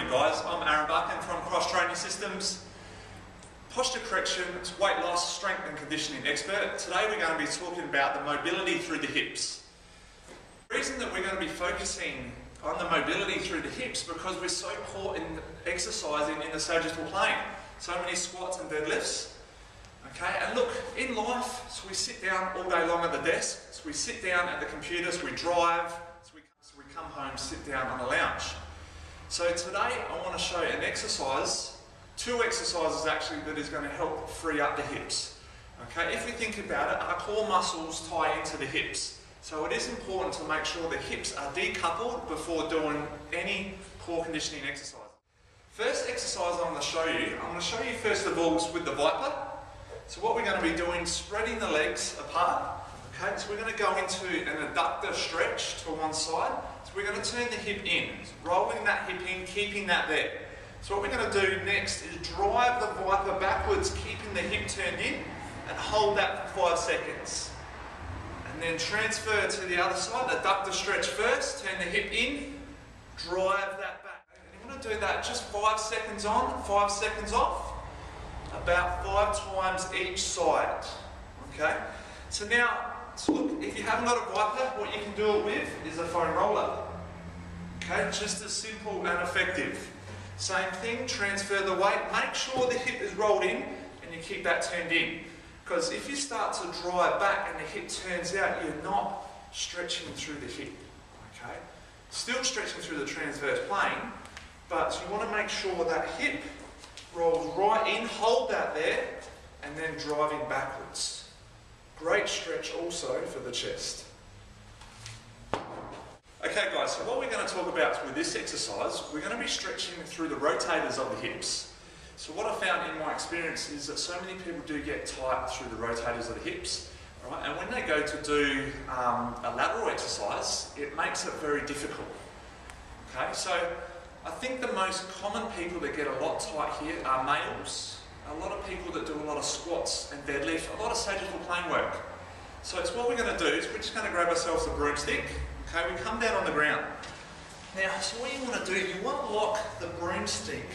morning guys, I'm Buchan from Cross Training Systems. Posture correction, weight loss, strength and conditioning expert. Today we're going to be talking about the mobility through the hips. The reason that we're going to be focusing on the mobility through the hips because we're so poor in exercising in the sagittal plane. So many squats and deadlifts. Okay, and look, in life, so we sit down all day long at the desk, so we sit down at the computer, so we drive, so we come home, sit down on a lounge. So today I want to show you an exercise, two exercises actually, that is going to help free up the hips. Okay, if we think about it, our core muscles tie into the hips. So it is important to make sure the hips are decoupled before doing any core conditioning exercise. First exercise I'm going to show you first of all is with the Viper. So what we're going to be doing, spreading the legs apart. Okay, so we're going to go into an adductor stretch to one side. So we're going to turn the hip in, rolling that hip in, keeping that there. So what we're going to do next is drive the Viper backwards, keeping the hip turned in, and hold that for 5 seconds. And then transfer to the other side, adductor stretch first, turn the hip in, drive that back. And you want to do that just 5 seconds on, 5 seconds off, about 5 times each side. Okay? So now, look, if you haven't got a Viper, what you can do it with is a foam roller. Okay, just as simple and effective. Same thing, transfer the weight, make sure the hip is rolled in and you keep that turned in. Because if you start to drive back and the hip turns out, you're not stretching through the hip. Okay? Still stretching through the transverse plane, but you want to make sure that hip rolls right in, hold that there, and then driving backwards. Great stretch also for the chest. Okay guys, so what we're going to talk about with this exercise, we're going to be stretching through the rotators of the hips. So what I found in my experience is that so many people do get tight through the rotators of the hips, right? And when they go to do a lateral exercise, it makes it very difficult. Okay, so I think the most common people that get a lot tight here are males. A lot of people that do a lot of squats and deadlift, a lot of sagittal plane work. So it's what we're going to do is we're just going to grab ourselves a broomstick. Okay, we come down on the ground. Now, so what you want to do, you want to lock the broomstick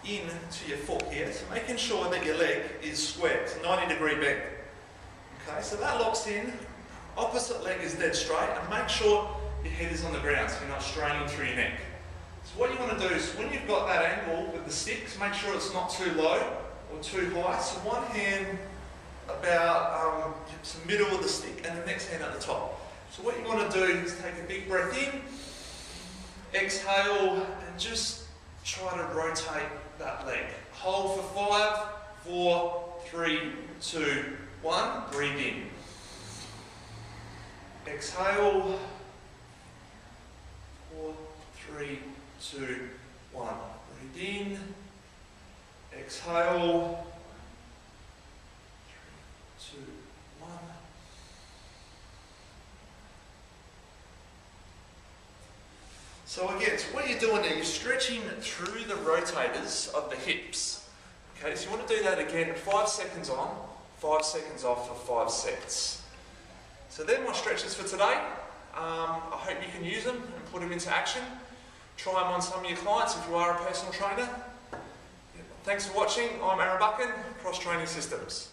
into your foot here, so making sure that your leg is square, it's a 90-degree bend. Okay, so that locks in, opposite leg is dead straight, and make sure your head is on the ground so you're not straining through your neck. So what you want to do is, when you've got that angle with the sticks, make sure it's not too low or too high. So one hand about the middle of the stick and the next hand at the top. So what you want to do is take a big breath in, exhale, and just try to rotate that leg. Hold for 5, 4, 3, 2, 1. Breathe in. Exhale. 4, 3, 2, 1. Breathe in. Exhale. 3, 2, 1. So again, so what you're doing there, you're stretching through the rotators of the hips. Okay, so you want to do that again, 5 seconds on, 5 seconds off for 5 sets. So they're my stretches for today. I hope you can use them and put them into action. Try them on some of your clients if you are a personal trainer. Thanks for watching. I'm Buchan, Cross Training Systems.